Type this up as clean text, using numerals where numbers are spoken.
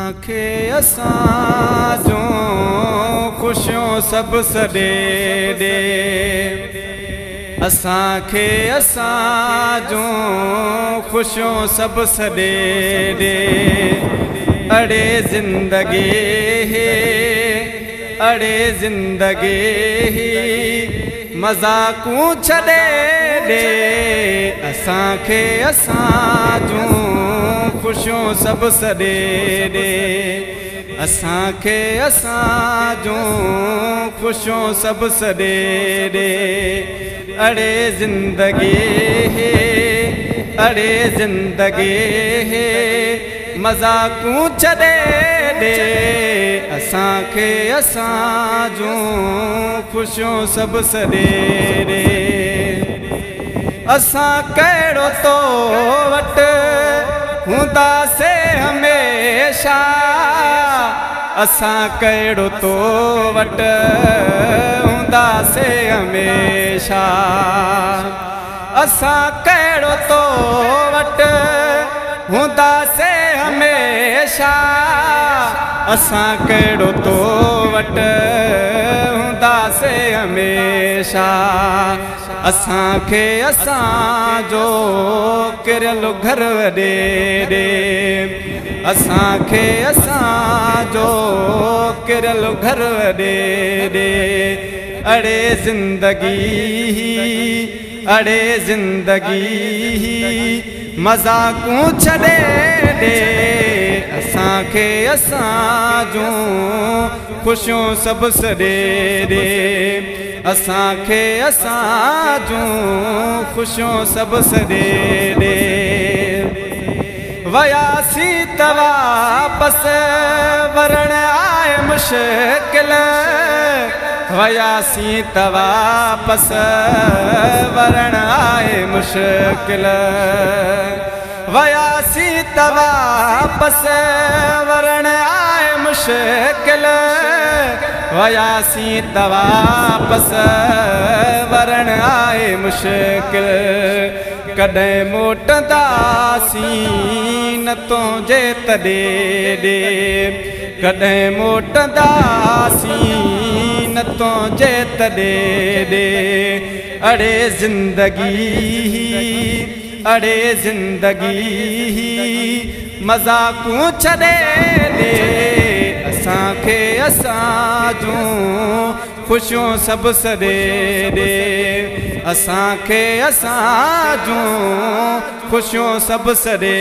असांखे असां जूं ख़ुशियूं सभु सॾे ॾे असांखे असां जूं ख़ुशियूं सभु सॾे ॾे अड़े ज़िंदगी अड़े ज़िंदगी मज़ाक़ूं छॾे ॾे असांखे असां जूं ख़ुशियूं सभु सॾे ॾे असांखे असां जूं ख़ुशियूं सभु सॾे ॾे अड़े ज़िंदगी मज़ाक़ूं छॾे ॾे असांखे असां जूं ख़ुशियूं सभु सॾे ॾे असां कहिड़ो तो वटि हूंदासीं हमेशा असां कहिड़ो तो वटि हूंदासीं हमेशा असां कहिड़ो तो वटि हूंदासीं हमेशा असां कहिड़ो तो वटि हूंदासीं हमेशा असांखे असां जो किरियलु घर वॾे ॾे असांखे असां जो किरियलु घर वॾे ॾे अड़े ज़िंदगी मज़ाक़ूं छॾे ॾे असांखे असां जूं ख़ुशियूं सभु सॾे ॾे असांखे असां जूं ख़ुशियूं सभु सॾे ॾे वयासीं त वापसि वरण आहे मुश्किल वयासीं त वापसि वरण आहे मुश्किल वयासीं त वापसि वरण आहे मुश्किल वयासीं त वापसि वरण आहे मुश्किल कॾहिं मोटंदासीं न तुंहिंजे तॾे ॾे कॾहिं मोटंदासीं न तुंहिंजे तॾे ॾे अड़े ज़िंदगी मज़ाक़ूं छॾे ॾे असांखे असां जूं ख़ुशियूं सभु सॾे ॾे असांखे असां जूं ख़ुशियूं सभु सॾे